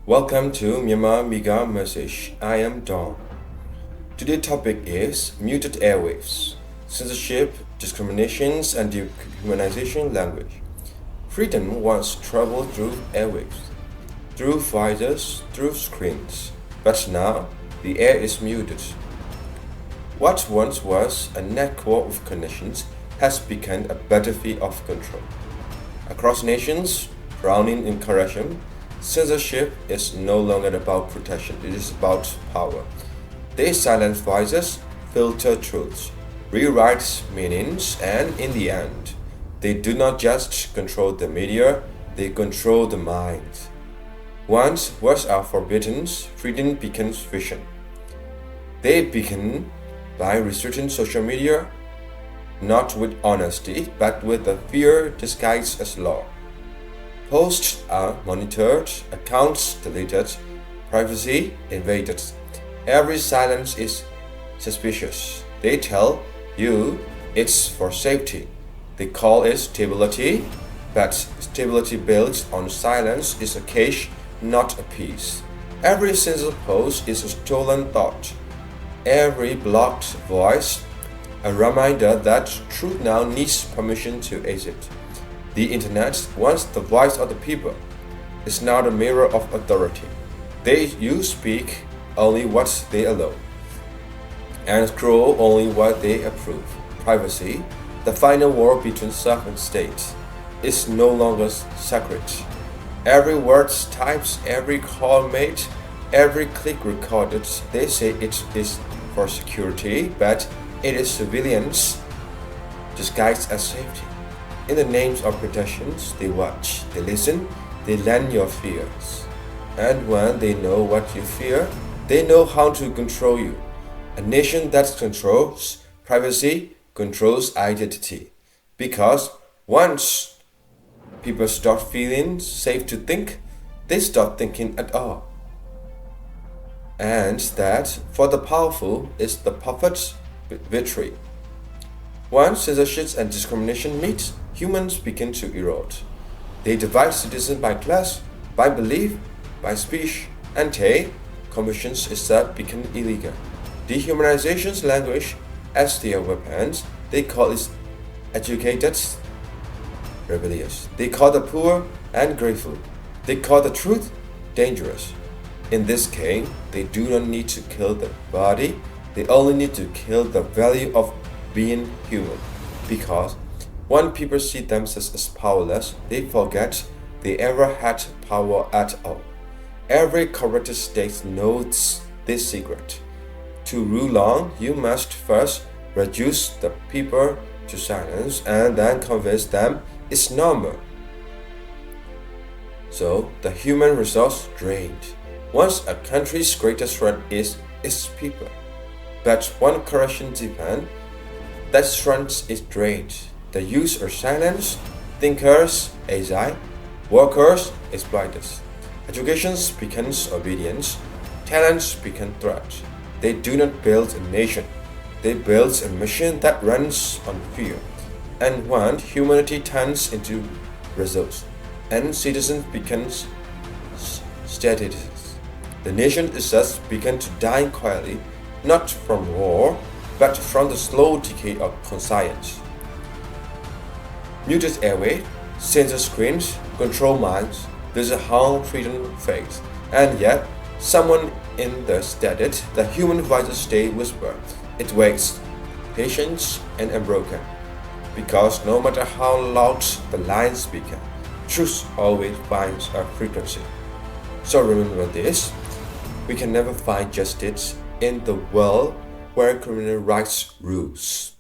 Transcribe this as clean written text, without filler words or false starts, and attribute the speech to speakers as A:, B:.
A: Welcome to Myanmar Mega Message. I am Don. Today's topic is muted airwaves, censorship, discriminations, and dehumanization language. Freedom once traveled through airwaves, through visors, through screens, but now the air is muted. What once was a network of connections has become a battlefield of control. Across nations, drowning in corruption, censorship is no longer about protection, it is about power. They silence voices, filter truths, rewrite meanings, and in the end, they do not just control the media, they control the mind. Once words are forbidden, freedom becomes fiction. They begin by restricting social media, not with honesty, but with the fear disguised as law. Posts are monitored, accounts deleted, privacy invaded. Every silence is suspicious. They tell you it's for safety. They call it stability, but stability built on silence is a cage, not a peace. Every censored post is a stolen thought. Every blocked voice, a reminder that truth now needs permission to exit. The internet, once the voice of the people, is now the mirror of authority. You speak only what they allow, and scroll only what they approve. Privacy, the final war between self and state, is no longer sacred. Every word typed, every call made, every click recorded, they say it is for security, but it is surveillance disguised as safety. In the names of protections, they watch, they listen, they learn your fears. And when they know what you fear, they know how to control you. A nation that controls privacy controls identity. Because once people start feeling safe to think, they stop thinking at all. And that, for the powerful, is the perfect victory. Once censorship and discrimination meet, humans begin to erode. They divide citizens by class, by belief, by speech, and convictions itself become illegal. Dehumanization's language as their weapons, they call it educated, rebellious. They call the poor ungrateful. They call the truth dangerous. In this case, they do not need to kill the body, they only need to kill the value of being human. Because when people see themselves as powerless, they forget they ever had power at all. Every corrupted state knows this secret. To rule long, you must first reduce the people to silence and then convince them it's normal. So the human resource drained. Once a country's greatest threat is its people. But when corruption deepens, that strength is drained. The youth are silenced, thinkers exiled, workers exploited. Education becomes obedience, talents become threat. They do not build a nation, they build a machine that runs on fear. And when humanity turns into results, and citizens becomes statists, the nation itself begins to die quietly, not from war, but from the slow decay of conscience. Muted airway, censor screens, control minds, this is how freedom fades. And yet, someone in the stated, the human voices stay whisper. It waits, patient and unbroken. Because no matter how loud the lines become, truth always finds a frequency. So remember this, we can never find justice in the world where criminal rights rules.